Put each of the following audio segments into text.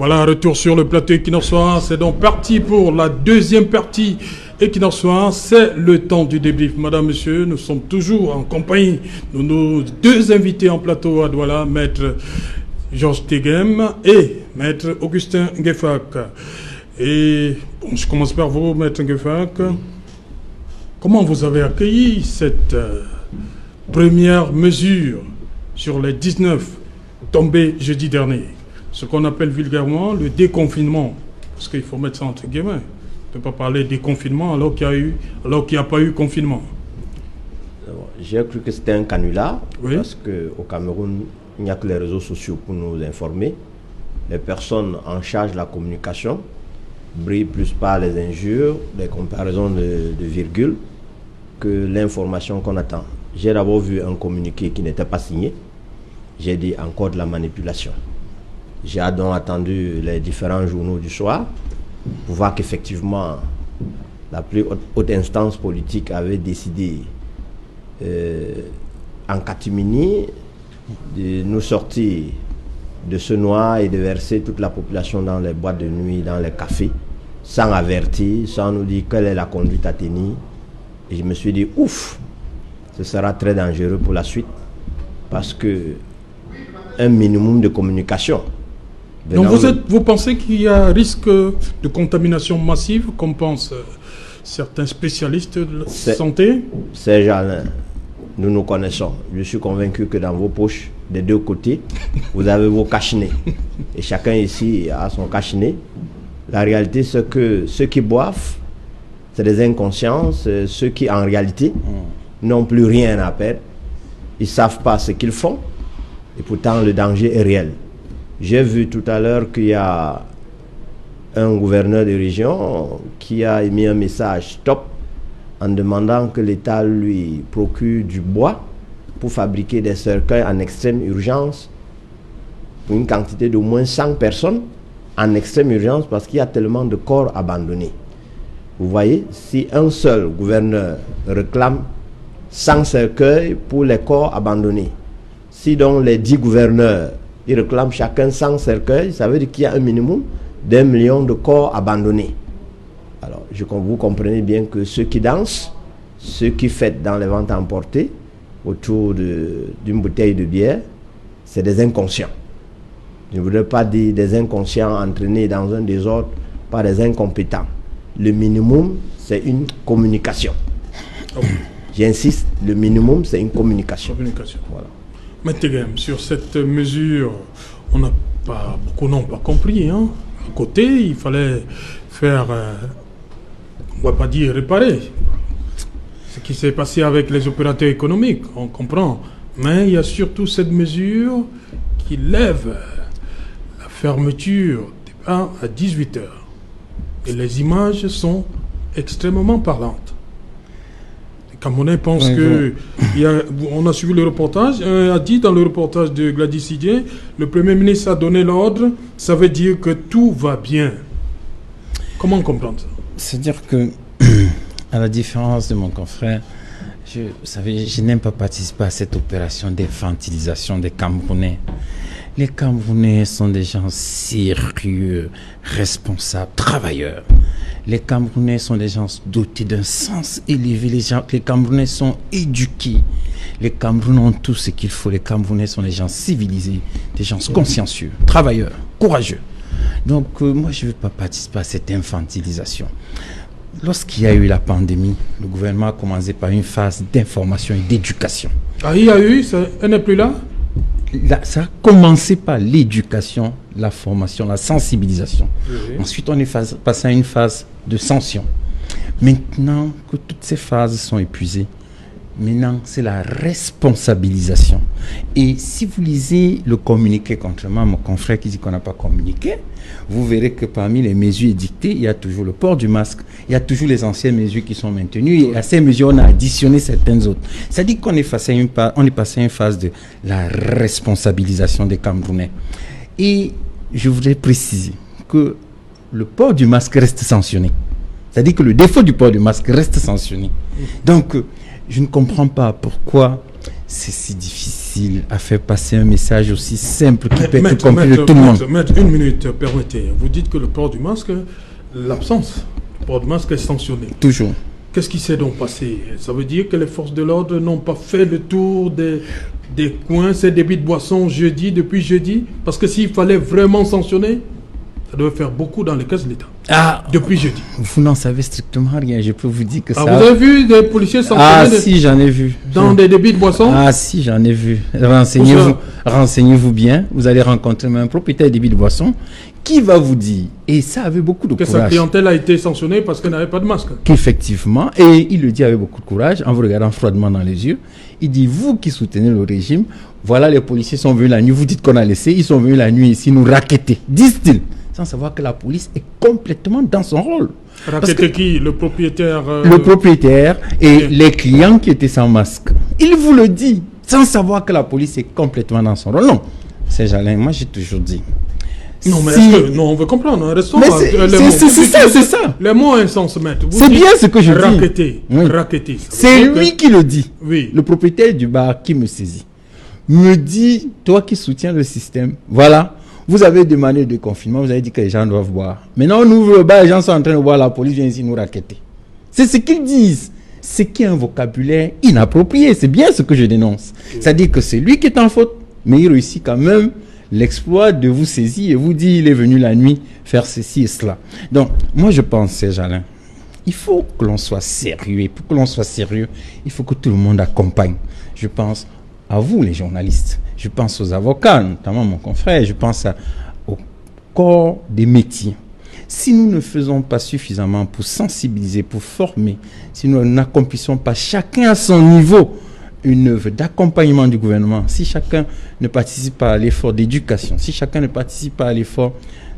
Voilà, retour sur le plateau Equinox Soir. C'est donc parti pour la deuxième partie Equinox Soir. C'est le temps du débrief. Madame, monsieur, nous sommes toujours en compagnie de nos deux invités en plateau à Douala, maître Georges Teguem et maître Augustin Ngefak. Et bon, je commence par vous, maître Ngefak. Comment vous avez accueilli cette première mesure sur les 19 tombés jeudi dernier? Ce qu'on appelle vulgairement le déconfinement. Parce qu'il faut mettre ça entre guillemets. On ne peut pas parler de déconfinement alors qu'il n'y a pas eu confinement. J'ai cru que c'était un canular, oui. Parce qu'au Cameroun, il n'y a que les réseaux sociaux pour nous informer. Les personnes en charge de la communication brillent plus par les injures, les comparaisons de virgules, que l'information qu'on attend. J'ai d'abord vu un communiqué qui n'était pas signé. J'ai dit encore de la manipulation. J'ai donc attendu les différents journaux du soir pour voir qu'effectivement la plus haute instance politique avait décidé en catimini de nous sortir de ce noir et de verser toute la population dans les boîtes de nuit, dans les cafés, sans avertir, sans nous dire quelle est la conduite à tenir. Et je me suis dit, ouf, ce sera très dangereux pour la suite, parce que un minimum de communication. Donc vous pensez qu'il y a un risque de contamination massive, comme pensent certains spécialistes de la santé? Ces gens-là, nous nous connaissons. Je suis convaincu que dans vos poches, des deux côtés, vous avez vos cache-nez. Et chacun ici a son cache-nez. La réalité, c'est que ceux qui boivent, c'est des inconscients, ceux qui, en réalité, n'ont plus rien à perdre. Ils ne savent pas ce qu'ils font. Et pourtant, le danger est réel. J'ai vu tout à l'heure qu'il y a un gouverneur de région qui a émis un message stop en demandant que l'État lui procure du bois pour fabriquer des cercueils en extrême urgence pour une quantité d'au moins 100 personnes en extrême urgence parce qu'il y a tellement de corps abandonnés. Vous voyez, si un seul gouverneur réclame 100 cercueils pour les corps abandonnés, si donc les 10 gouverneurs ils réclament chacun 100 cercueils, ça veut dire qu'il y a un minimum d'1 million de corps abandonnés. Alors, vous comprenez bien que ceux qui dansent, ceux qui fêtent dans les ventes emportées autour d'une bouteille de bière, c'est des inconscients. Je ne voudrais pas dire des inconscients entraînés dans un désordre par des incompétents. Le minimum, c'est une communication. J'insiste, le minimum, c'est une communication. Voilà. Maintenant, sur cette mesure, beaucoup n'ont pas compris. À côté, il fallait faire, on ne va pas dire réparer. Ce qui s'est passé avec les opérateurs économiques, on comprend. Mais il y a surtout cette mesure qui lève la fermeture des bars à 18 heures. Et les images sont extrêmement parlantes. Camerounais pense on a suivi le reportage, a dit dans le reportage de Gladys Sidier, le Premier ministre a donné l'ordre, ça veut dire que tout va bien. Comment comprendre ça? C'est-à-dire que, à la différence de mon confrère, vous savez, je n'aime pas participer à cette opération d'infantilisation des Camerounais. Les Camerounais sont des gens sérieux, responsables, travailleurs. Les Camerounais sont des gens dotés d'un sens élevé. Les Camerounais sont éduqués. Les Camerounais ont tout ce qu'il faut. Les Camerounais sont des gens civilisés, des gens consciencieux, travailleurs, courageux. Donc, moi, je ne veux pas participer à cette infantilisation. Lorsqu'il y a eu la pandémie, le gouvernement a commencé par une phase d'information et d'éducation. Ah, il y a eu, elle n'est plus là? Ça a commencé par l'éducation, la formation, la sensibilisation. Oui. Ensuite, on est passé à une phase de sanction. Maintenant que toutes ces phases sont épuisées, maintenant, c'est la responsabilisation. Et si vous lisez le communiqué, contrairement à mon confrère qui dit qu'on n'a pas communiqué, vous verrez que parmi les mesures édictées, il y a toujours le port du masque, il y a toujours les anciennes mesures qui sont maintenues, et à ces mesures, on a additionné certaines autres. C'est-à-dire qu'on est passé à une phase de la responsabilisation des Camerounais. Et je voudrais préciser que le port du masque reste sanctionné. C'est-à-dire que le défaut du port du masque reste sanctionné. Donc, je ne comprends pas pourquoi c'est si difficile difficile à faire passer un message aussi simple qui peut être Maître, compris de tout le monde. Maître, une minute, permettez. Vous dites que le port du masque, l'absence du port du masque est sanctionné. Toujours. Qu'est-ce qui s'est donc passé? Ça veut dire que les forces de l'ordre n'ont pas fait le tour des coins, ces débits de boissons depuis jeudi? Parce que s'il fallait vraiment sanctionner, ça devait faire beaucoup dans les caisses de l'État. Ah, Depuis jeudi. vous n'en savez strictement rien. Je peux vous dire que Ah, ça... vous avez vu des policiers Ah sanctionner si, j'en ai vu. dans des débits de boissons? Ah si, j'en ai vu. Renseignez-vous bien. Vous allez rencontrer un propriétaire de débit de boisson qui va vous dire, et ça avait beaucoup de Que sa courage, clientèle a été sanctionnée parce qu'elle n'avait pas de masque. qu'effectivement, et il le dit avec beaucoup de courage, en vous regardant froidement dans les yeux, il dit, vous qui soutenez le régime, voilà, les policiers sont venus la nuit, vous dites qu'on a laissé, ils sont venus la nuit ici nous racketter, disent-ils, sans savoir que la police est complètement dans son rôle. Raqueter qui? Le propriétaire Le propriétaire et Ok. les clients qui étaient sans masque. Il vous le dit, sans savoir que la police est complètement dans son rôle. Non, c'est Jalin, moi j'ai toujours dit. Non, mais si- est-ce que... Non, on veut comprendre. Hein. Restons Mais à- c'est- les c'est- mots. c'est ça, c'est ça. Les mots insens, maître. Vous C'est dites bien ce que je dis. raqueter. Oui. Raqueter. ça veut C'est dire que- lui qui le dit. Oui. Le propriétaire du bar qui me saisit. Me dit, toi qui soutiens le système, voilà, vous avez demandé de confinement, vous avez dit que les gens doivent boire. Maintenant, on ouvre le bar, les gens sont en train de boire, la police vient ici nous racketter. C'est ce qu'ils disent. C'est qui est un vocabulaire inapproprié. C'est bien ce que je dénonce. C'est-à-dire que c'est lui qui est en faute, mais il réussit quand même l'exploit de vous saisir et vous dit il est venu la nuit faire ceci et cela. Donc, moi je pense, Serge Alain, il faut que l'on soit sérieux. Et pour que l'on soit sérieux, il faut que tout le monde accompagne. Je pense à vous, les journalistes. Je pense aux avocats, notamment mon confrère. Je pense au corps des métiers. Si nous ne faisons pas suffisamment pour sensibiliser, pour former, si nous n'accomplissons pas chacun à son niveau une œuvre d'accompagnement du gouvernement, si chacun ne participe pas à l'effort d'éducation, si chacun ne participe pas à l'effort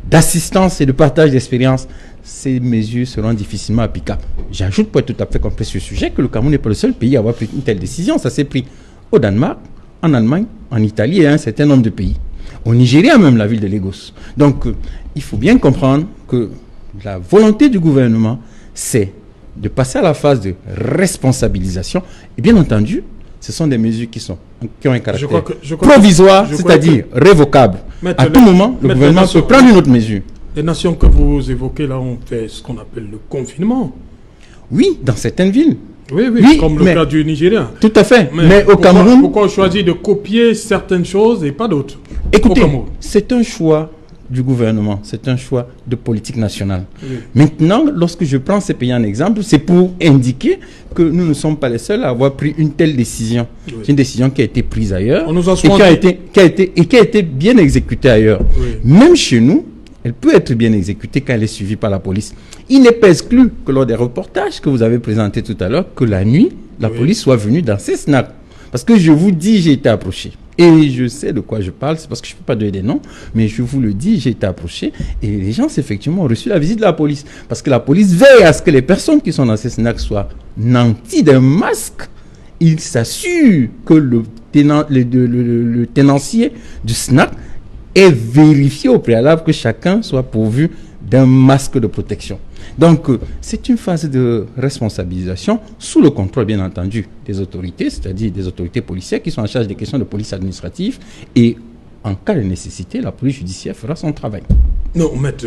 d'assistance et de partage d'expérience, ces mesures seront difficilement applicables. J'ajoute pour être tout à fait complet sur ce sujet que le Cameroun n'est pas le seul pays à avoir pris une telle décision. Ça s'est pris au Danemark, en Allemagne, en Italie et un certain nombre de pays. Au Nigeria même, la ville de Lagos. Donc, il faut bien comprendre que la volonté du gouvernement, c'est de passer à la phase de responsabilisation. Et bien entendu, ce sont des mesures qui ont un caractère je crois provisoire, je crois c'est-à-dire révocable. Maître, À tout moment, le Maître, gouvernement Nation- peut prendre une autre mesure. Les nations que vous évoquez là ont fait ce qu'on appelle le confinement. Oui, dans certaines villes. Oui, oui, Oui, comme le mais- cas du Nigeria. Tout à fait. Mais au Cameroun, Pourquoi on choisit de copier certaines choses et pas d'autres? écoutez, Au Cameroun. c'est un choix du gouvernement, c'est un choix de politique nationale. Oui. Maintenant, lorsque je prends ces pays en exemple, c'est pour indiquer que nous ne sommes pas les seuls à avoir pris une telle décision. Oui. C'est une décision qui a été prise ailleurs On nous a et souvent qui a dit- été bien exécutée ailleurs. Oui. Même chez nous, elle peut être bien exécutée quand elle est suivie par la police. Il n'est pas exclu que lors des reportages que vous avez présentés tout à l'heure, que la nuit, la Oui. police soit venue dans ces snacks. Parce que je vous dis, j'ai été approché. Et je sais de quoi je parle, c'est parce que je ne peux pas donner des noms, mais je vous le dis, j'ai été approché. Et les gens, effectivement, ont reçu la visite de la police. Parce que la police veille à ce que les personnes qui sont dans ces snacks soient nanties d'un masque. Il s'assure que le tenancier du snack est vérifié au préalable que chacun soit pourvu d'un masque de protection. Donc, c'est une phase de responsabilisation sous le contrôle, bien entendu, des autorités, c'est-à-dire des autorités policières qui sont en charge des questions de police administrative. Et en cas de nécessité, la police judiciaire fera son travail. Non, maître,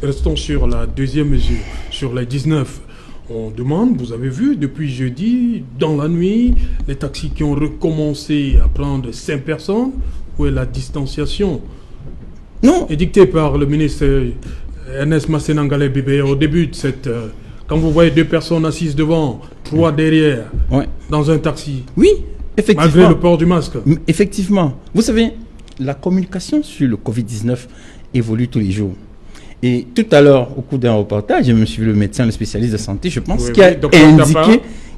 restons sur la deuxième mesure. Sur les 19, on demande, vous avez vu, depuis jeudi, dans la nuit, les taxis qui ont recommencé à prendre 5 personnes. Où est la distanciation Non, édictée par le ministre Ernest Massenangale Bébé au début de cette... quand vous voyez 2 personnes assises devant, 3 derrière, ouais. dans un taxi, Oui, malgré effectivement. le port du masque. Effectivement. Vous savez, la communication sur le Covid-19 évolue tous les jours. Et tout à l'heure, au cours d'un reportage, j'ai même suivi le médecin, le spécialiste de santé, je pense, Oui, qui, a oui, docteur Tapa.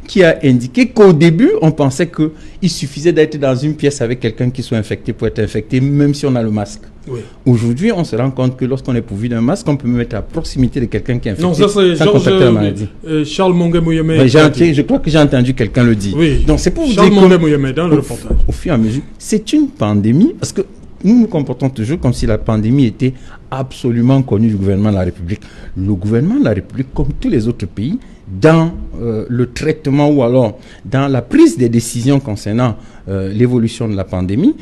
qui a indiqué qu'au début, on pensait qu'il suffisait d'être dans une pièce avec quelqu'un qui soit infecté pour être infecté, même si on a le masque. Oui. Aujourd'hui, on se rend compte que lorsqu'on est pourvu d'un masque, on peut me mettre à proximité de quelqu'un qui est infecté Non, ça c'est sans contacter la maladie. Charles Monge Mouyeme. Ouais, je crois que j'ai entendu quelqu'un le dire. Oui. Donc c'est pour vous Charles dire Monge que Mouyeme dans le reportage. au fur et à mesure, c'est une pandémie parce que nous nous comportons toujours comme si la pandémie était absolument connue du gouvernement de la République. Le gouvernement de la République, comme tous les autres pays, dans le traitement ou alors dans la prise des décisions concernant l'évolution de la pandémie,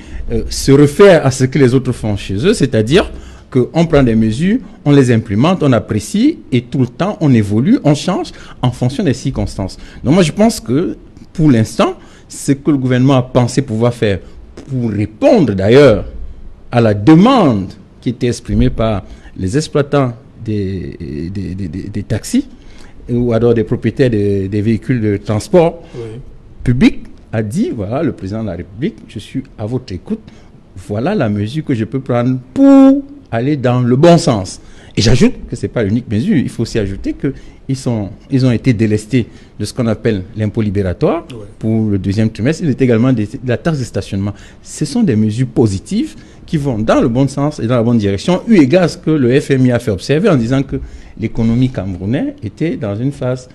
se refaire à ce que les autres font chez eux, c'est-à-dire qu'on prend des mesures, on les implémente, on apprécie et tout le temps on évolue, on change en fonction des circonstances. Donc moi je pense que pour l'instant, ce que le gouvernement a pensé pouvoir faire pour répondre d'ailleurs à la demande qui était exprimée par les exploitants des taxis ou alors des propriétaires des véhicules de transport public, a dit, voilà, le président de la République, je suis à votre écoute, voilà la mesure que je peux prendre pour aller dans le bon sens. Et j'ajoute que ce n'est pas l'unique mesure. Il faut aussi ajouter qu'ils ont été délestés de ce qu'on appelle l'impôt libératoire pour le deuxième trimestre. Il est également de la taxe de stationnement. Ce sont des mesures positives qui vont dans le bon sens et dans la bonne direction, eu égard à ce que le FMI a fait observer en disant que l'économie camerounaise était dans une phase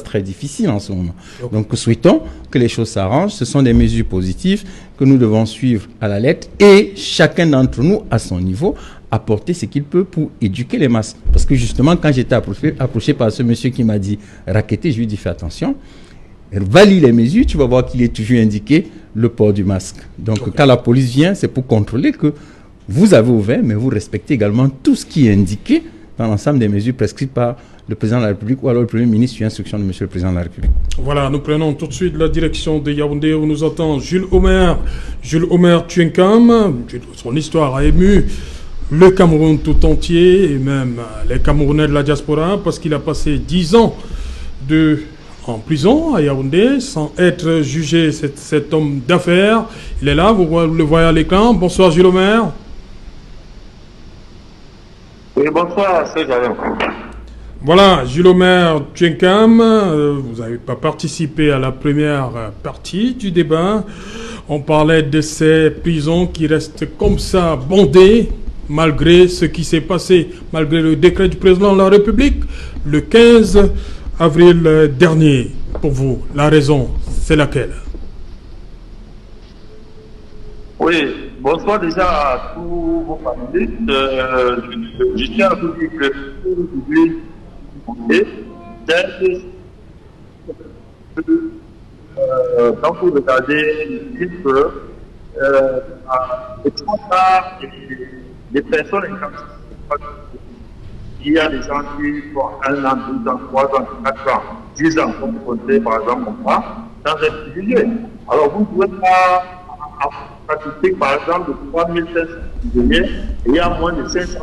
très difficile en ce moment. Donc souhaitons que les choses s'arrangent. Ce sont des mesures positives que nous devons suivre à la lettre et chacun d'entre nous, à son niveau, apporter ce qu'il peut pour éduquer les masses. Parce que justement, quand j'étais approché par ce monsieur qui m'a dit raqueter, je lui ai dit fais attention, valide les mesures, tu vas voir qu'il est toujours indiqué le port du masque. Donc quand la police vient, c'est pour contrôler que vous avez ouvert, mais vous respectez également tout ce qui est indiqué dans l'ensemble des mesures prescrites par le président de la République ou alors le Premier ministre sur instruction de monsieur le président de la République. Voilà, nous prenons tout de suite la direction de Yaoundé où nous attend Jules Omer Tchenkam. Son histoire a ému le Cameroun tout entier et même les Camerounais de la diaspora parce qu'il a passé 10 ans en prison à Yaoundé sans être jugé, cet homme d'affaires. Il est là, vous le voyez à l'écran. Bonsoir Jules Omer. Oui, bonsoir, c'est Jalon. Voilà, Jules Omer Tchenkam, vous n'avez pas participé à la première partie du débat. On parlait de ces prisons qui restent comme ça bondées, malgré ce qui s'est passé, malgré le décret du président de la République, le 15 avril dernier. Pour vous, la raison, c'est laquelle? Oui, bonsoir déjà à tous vos panélistes. Je tiens à vous dire que aujourd'hui, quand vous regardez le livre, les trois quarts des personnes il y a des gens qui font 1 an, 2 ans, 3 ans, 4 ans, 10 ans, comme vous comptez par exemple comme moi, sans être jugé. Alors vous ne pouvez pas pratiquer par exemple de 3500 prisonniers et il y a moins de 500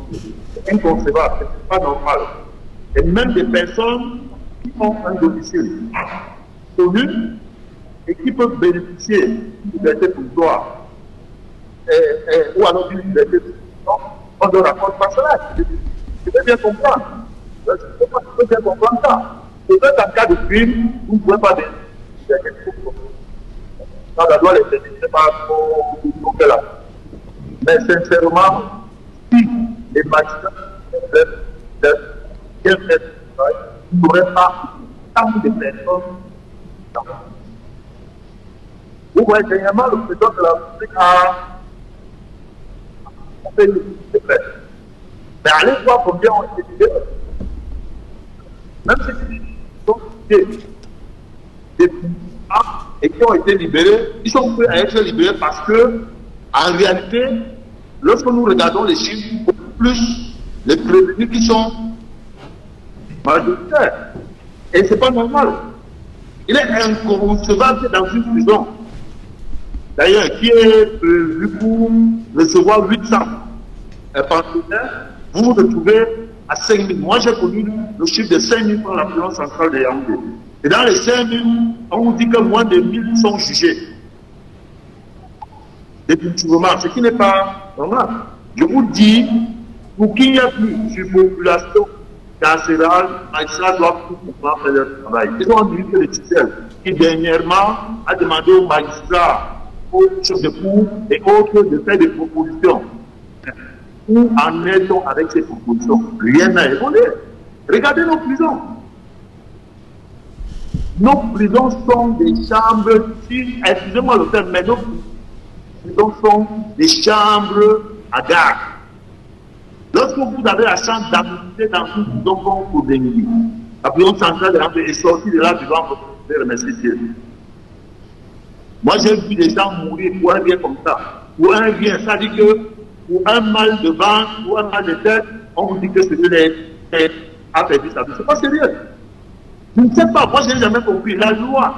prisonniers. C'est inconcevable, ce n'est pas normal. Et même des personnes qui ont un domicile connu et qui peuvent bénéficier d'une liberté provisoire ou alors d'une liberté provisoire, on ne raconte pas cela. Je peux bien comprendre. Je peux bien comprendre ça. Peut-être en cas de crime, vous ne pouvez pas bénéficier. Dans la loi, les bénéficiaires ne sont pas trop là. Mais sincèrement, si les magistrats bien fait le travail, il n'y aurait pas tant de personnes. Vous voyez, dernièrement, le président de la République a fait le secret. Mais allez voir combien ont été libérés. Même ceux qui sont depuis et qui ont été libérés, ils sont prêts à être libérés parce que, en réalité, lorsque nous regardons les chiffres, beaucoup plus les prévenus qui sont majoritaires. Et ce n'est pas normal. Il est inconcevable que dans une prison, d'ailleurs, qui est prévu pour recevoir 800 pensionnaires, vous vous retrouvez à 5 000. Moi, j'ai connu le chiffre de 5 000 pour la prison centrale de Yaoundé. Et dans les 5 000, on vous dit que moins de 1 000 sont jugés. Définitivement, ce qui n'est pas normal. Je vous dis, pour qu'il n'y ait plus de surpopulation carcérale, les magistrats doivent tout pouvoir faire leur travail. Ils ont un ministre de tutelle qui dernièrement a demandé aux magistrats, aux chefs de cour et autres de faire des propositions. Où en est-on avec ces propositions? Rien n'a évolué. Regardez nos prisons. Nos prisons sont des chambres, excusez-moi le terme, mais nos prisons sont des chambres à gare. Lorsque vous avez la chance d'habiter dans une prison comme pour des milliers, la prison centrale est sortie de là devant votre remercier Dieu. Moi, j'ai vu des gens mourir pour un bien comme ça. Pour un bien, ça dit que pour un mal de ventre, pour un mal de tête, on vous dit que c'est a perdu sa vie. C'est pas sérieux. Je ne sais pas, moi je n'ai jamais compris. La loi,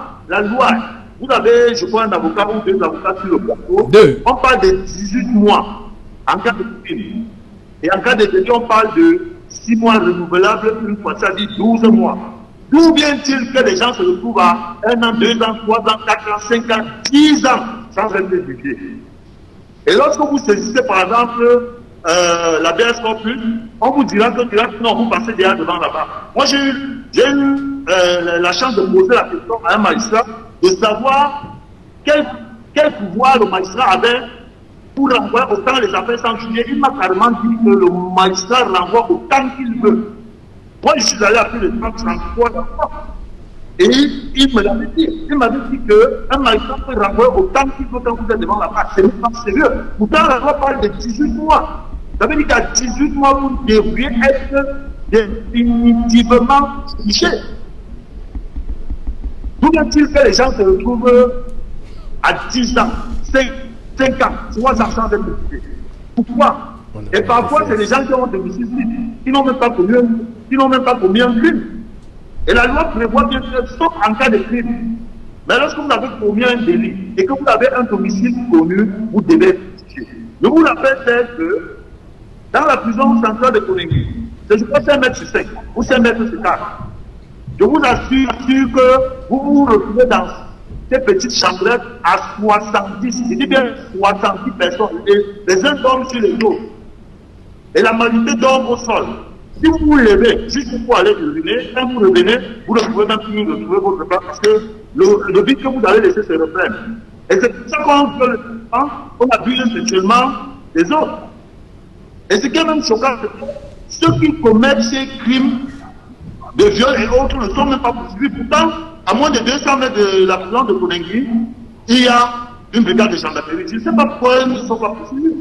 vous avez, je crois, un avocat ou deux avocats sur le plateau. Deux. On parle de 18 mois en cas de crime. Et en cas de délit, on parle de 6 mois renouvelables une fois, ça dit 12 mois. D'où vient-il que les gens se retrouvent à 1 an, 2 ans, 3 ans, 4 ans, 5 ans, 10 ans sans être jugés? Et lorsque vous saisissez par exemple la BS Corpus, on vous dira que non, vous passez déjà devant là-bas. Moi j'ai eu la chance de poser la question à un magistrat de savoir quel pouvoir le magistrat avait pour renvoyer autant les affaires sans juger. Il m'a carrément dit que le magistrat renvoie autant qu'il veut. Moi je suis allé à plus de 33 fois. Et il me l'avait dit. Il m'avait dit qu'un magistrat peut renvoyer autant qu'il veut quand vous êtes devant la barre. Ce n'est pas sérieux. Pourtant, la loi parle de 18 mois. Ça veut dire qu'à 18 mois, vous devriez être définitivement jugé. D'où vient-il que les gens se retrouvent à 10 ans, 5 ans, 3 ans sans être jugés? Pourquoi? Et parfois, c'est des gens qui ont domicile libre, qui n'ont même pas commis un crime. Et la loi prévoit bien sûr, sauf en cas de crime. Mais lorsque vous avez commis un délit et que vous avez un domicile connu, vous devez être jugé. Je vous rappelle que dans la prison centrale de Koningui, c'est je crois 5 mètres sur 5 ou 5 mètres sur 4. Je vous assure que vous vous retrouvez dans ces petites chambrettes à 70, je dis bien 70 personnes. Et les uns dorment sur les dos. Et la majorité dort au sol. Si vous vous levez, juste pour aller uriner, quand vous revenez, vous ne pouvez même plus retrouver votre place parce que le vide que vous allez laisser se reprenne. Et c'est pour ça qu'on veut le temps, on abuse sexuellement des autres. Et ce qui est même choquant, c'est que ceux qui commettent ces crimes de viol et autres ne sont même pas poursuivis. Pourtant, à moins de 200 mètres de la prison de Koningui, il y a une brigade de gendarmerie. Je ne sais pas pourquoi ils ne sont pas poursuivis.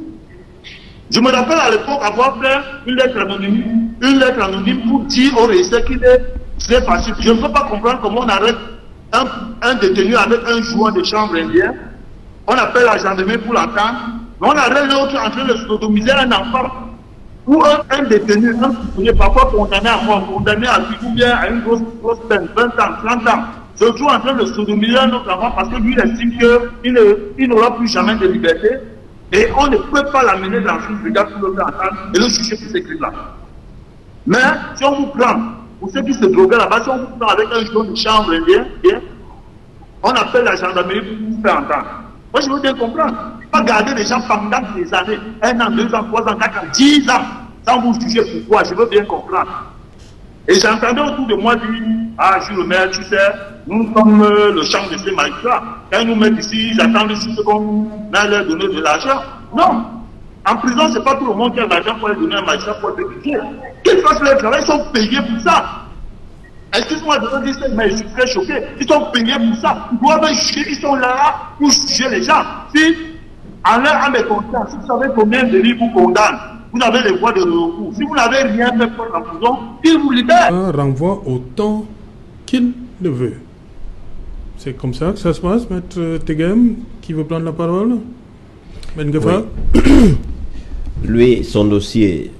Je me rappelle à l'époque avoir fait une lettre anonyme pour dire au récit qu'il est facile. Je ne peux pas comprendre comment on arrête un détenu avec un joueur de chambre indien. On appelle la gendarmerie pour l'entendre, mais on arrête l'autre en train de sodomiser un enfant ou un détenu, un prisonnier, parfois condamné à mort, condamné à vie ou bien à une grosse peine, 20 ans, 30 ans, se trouve en train de sodomiser un autre enfant parce que lui il estime qu'il n'aura plus jamais de liberté. Et on ne peut pas l'amener dans une brigade pour le faire entendre et le juger pour ces crimes-là. Mais si on vous prend, pour ceux qui se droguent là-bas, si on vous prend avec un joueur de chambre indien, on appelle la gendarmerie pour vous faire entendre. Moi, je veux bien comprendre. Pas garder les gens pendant des années, 1 an, 2 ans, 3 ans, 4 ans, 10 ans, sans vous juger pourquoi. Je veux bien comprendre. Et j'entendais autour de moi dire, ah, Jules le maire, tu sais, nous sommes le champ de ces magistrats. Quand ils nous mettent ici, ils attendent juste qu'on aille leur donner de l'argent. Non. En prison, ce n'est pas tout le monde qui a de l'argent pour leur donner un magistrat pour être jugé. Qu'ils fassent leur travail, ils sont payés pour ça. Excuse-moi de dire ça, mais je suis très choqué. Ils sont payés pour ça. Ils doivent juger, ils sont là pour juger les gens. Si, en leur âme et conscience, si vous savez combien de livres vous condamnent, vous avez les voies de recours. Si vous n'avez rien fait pour la prison, ils vous libèrent. Un renvoie autant qu'il le veut. C'est comme ça que ça se passe, Maître Tegem, qui veut prendre la parole? Ben Gafa? Oui. Lui, son dossier,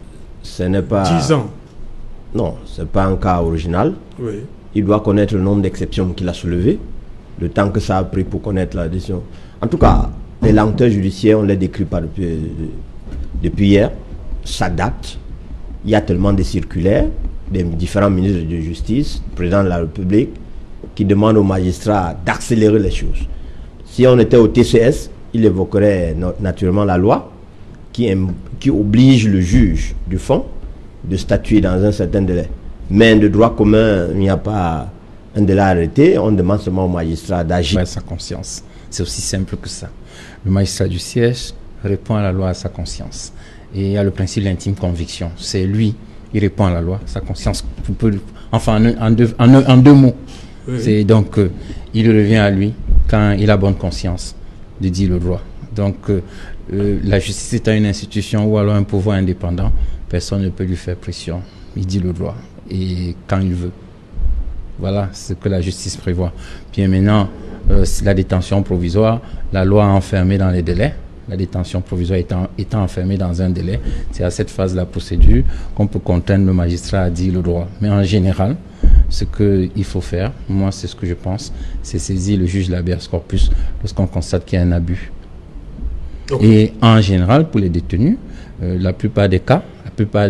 ce n'est pas... 10 ans. Non, ce n'est pas un cas original. Oui. Il doit connaître le nombre d'exceptions qu'il a soulevées, le temps que ça a pris pour connaître la décision. En tout cas, les lenteurs judiciaires, on les décrit pas depuis hier. Ça date. Il y a tellement de circulaires des différents ministres de justice, le président de la République, qui demandent aux magistrats d'accélérer les choses. Si on était au TCS, il évoquerait naturellement la loi qui oblige le juge du fond de statuer dans un certain délai. Mais de droit commun, il n'y a pas un délai arrêté, on demande seulement au magistrat d'agir. Sa conscience. C'est aussi simple que ça. Le magistrat du siège répond à la loi à sa conscience. Et il y a le principe de l'intime conviction. C'est lui, il répond à la loi, sa conscience. Enfin, en deux mots. Oui. C'est donc, il revient à lui, quand il a bonne conscience, de dire le droit. Donc, la justice est une institution ou alors un pouvoir indépendant. Personne ne peut lui faire pression. Il dit le droit. Et quand il veut. Voilà ce que la justice prévoit. Bien maintenant, la détention provisoire, la loi a enfermé dans les délais. La détention provisoire étant enfermée dans un délai, c'est à cette phase de la procédure qu'on peut contraindre le magistrat à dire le droit. Mais en général, ce qu'il faut faire, moi c'est ce que je pense, c'est saisir le juge de l'habeas corpus lorsqu'on constate qu'il y a un abus. Et en général, pour les détenus, la plupart des cas, la plupart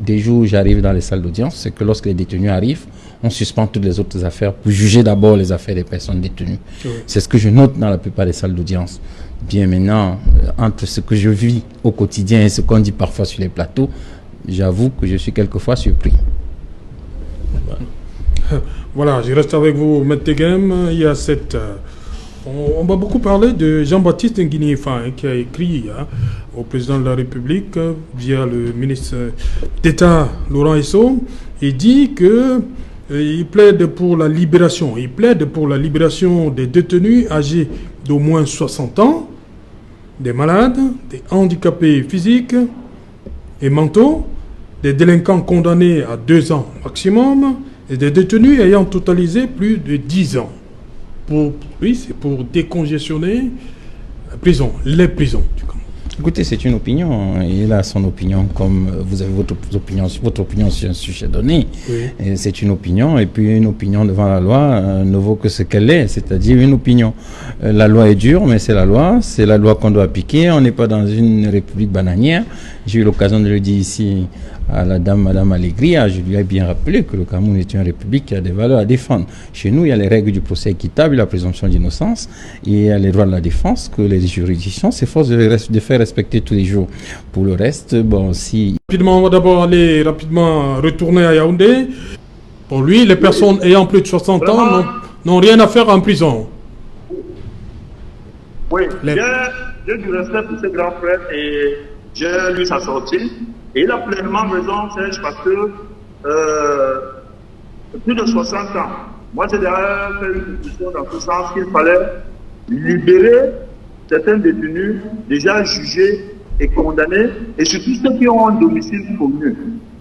des jours où j'arrive dans les salles d'audience, c'est que lorsque les détenus arrivent, on suspend toutes les autres affaires pour juger d'abord les affaires des personnes détenues. Oui. C'est ce que je note dans la plupart des salles d'audience. Bien maintenant, entre ce que je vis au quotidien et ce qu'on dit parfois sur les plateaux, j'avoue que je suis quelquefois surpris. Voilà, je reste avec vous, Maître Teguem. Il y a cette... on va beaucoup parler de Jean-Baptiste Nguiniefa, qui a écrit au président de la République via le ministre d'État Laurent Esso. Il dit que il plaide pour la libération. Il plaide pour la libération des détenus âgés d'au moins 60 ans, des malades, des handicapés physiques et mentaux, des délinquants condamnés à 2 ans maximum et des détenus ayant totalisé plus de 10 ans. Oui, c'est pour décongestionner la prison, les prisons. Écoutez, c'est une opinion. Il a son opinion, comme vous avez votre opinion sur un sujet donné. Oui. C'est une opinion, et puis une opinion devant la loi ne vaut que ce qu'elle est, c'est-à-dire une opinion. La loi est dure, mais c'est la loi qu'on doit appliquer. On n'est pas dans une république bananière. J'ai eu l'occasion de le dire ici à la dame, Madame Allegria. Je lui ai bien rappelé que le Cameroun est une république qui a des valeurs à défendre. Chez nous, il y a les règles du procès équitable, la présomption d'innocence, et il y a les droits de la défense que les juridictions s'efforcent de faire respecter tous les jours. Pour le reste, bon, si... Rapidement, on va d'abord aller retourner à Yaoundé. Pour lui, les personnes ayant plus de 60 ans n'ont rien à faire en prison. Oui, j'ai du respect pour ce grand frère et j'ai lu sa sortie. Et il a pleinement raison, Serge, parce que plus de 60 ans, moi j'ai déjà fait une discussion dans ce sens qu'il fallait libérer certains détenus déjà jugés et condamnés, et surtout ceux qui ont un domicile commun,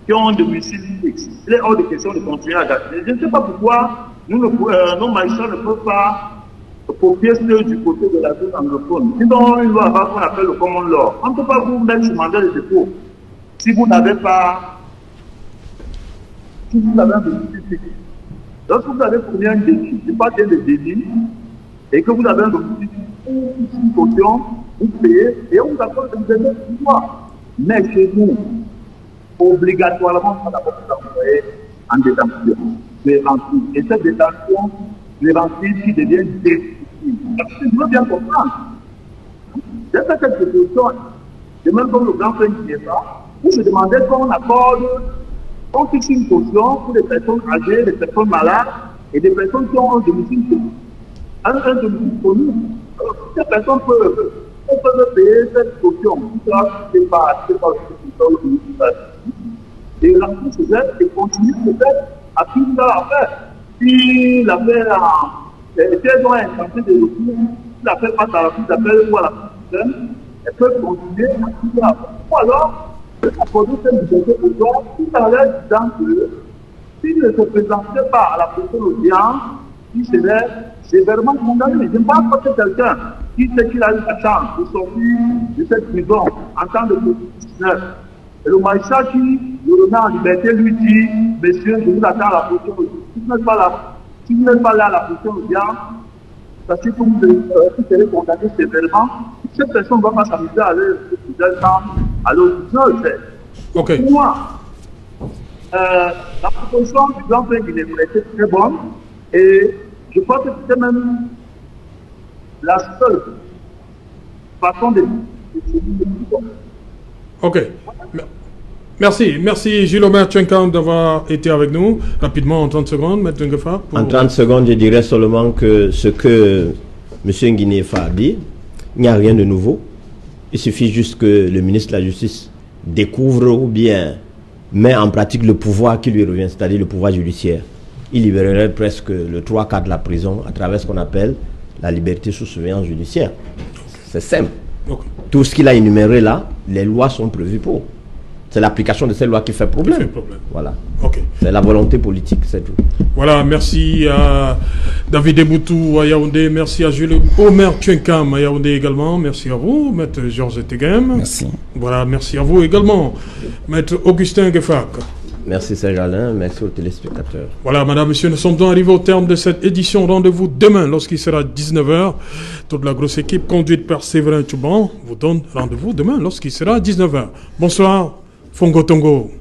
qui ont un domicile fixe. Il est hors de question de continuer à dater. Je ne sais pas pourquoi nos magistrats ne peuvent pas copier ceux du côté de la zone anglophone. Sinon, une loi qu'on appelle le common law. On ne peut pas vous mettre sur mandat de dépôt si vous n'avez pas, si vous avez un domicile fixe. Lorsque vous avez commis un délit, je parle bien de délit, et que vous avez un domicile fixe, une caution, vous payez, et on vous accorde un délai de pouvoir. Mais chez nous, obligatoirement, on va d'abord vous envoyer en détention préventive. Et cette détention préventive qui devient définitive. Je veux bien comprendre. J'ai fait cette proposition, de même comme le grand frère qui est là, où je demandais qu'on accorde, on fixe une caution pour les personnes âgées, les personnes malades et des personnes qui ont un domicile connu. Alors, ces personnes peuvent payer cette caution. Ça, c'est pas et remplir ce geste et continuer peut-être à tout ça à faire. Si l'affaire elles ont intenté de recours, si l'affaire passe à la cour d'appel ou à la cour suprême, elles peuvent continuer à tout ça. Ou alors, accorder cette liberté aux gens, tout à l'heure disant que s'il ne se présentait pas à la prochaine audience, il serait sévèrement condamné. Je ne parle pas de quelqu'un qui sait qu'il a eu la chance de sortir de cette prison en tant que professionnel. Et le magistrat qui le remet en liberté lui dit, monsieur, je vous attends à la prochaine audience. Si vous n'êtes pas là à la prochaine audience, sachez que vous serez condamné sévèrement. Cette personne ne va pas s'amuser à aller au tribunal. Okay. Pour moi, la proposition du grand frère qui était très bonne et je pense que c'était même la seule façon de Ok. Merci Gilles-Omer Tchenkan d'avoir été avec nous. Rapidement, en 30 secondes, M. Nguiefa. En 30 secondes, je dirais seulement que ce que M. Nguiefa a dit, il n'y a rien de nouveau. Il suffit juste que le ministre de la Justice découvre ou bien met en pratique le pouvoir qui lui revient, c'est-à-dire le pouvoir judiciaire. Il libérerait presque le 3/4 de la prison à travers ce qu'on appelle la liberté sous surveillance judiciaire. C'est simple. Okay. Tout ce qu'il a énuméré là, les lois sont prévues pour. C'est l'application de ces lois qui fait problème. Voilà. Ok. C'est la volonté politique, c'est tout. Voilà, merci à David Eboutou à Yaoundé, merci à Jules Omer Tchenkam à Yaoundé également, merci à vous, Maître Georges Tegem. Merci. Voilà, merci à vous également, Maître Augustin Gefak. Merci Serge-Alain, merci aux téléspectateurs. Voilà, madame, monsieur, nous sommes donc arrivés au terme de cette édition. Rendez-vous demain lorsqu'il sera 19h. Toute la grosse équipe conduite par Séverin Tchouban vous donne rendez-vous demain lorsqu'il sera 19h. Bonsoir, Fongo Tongo.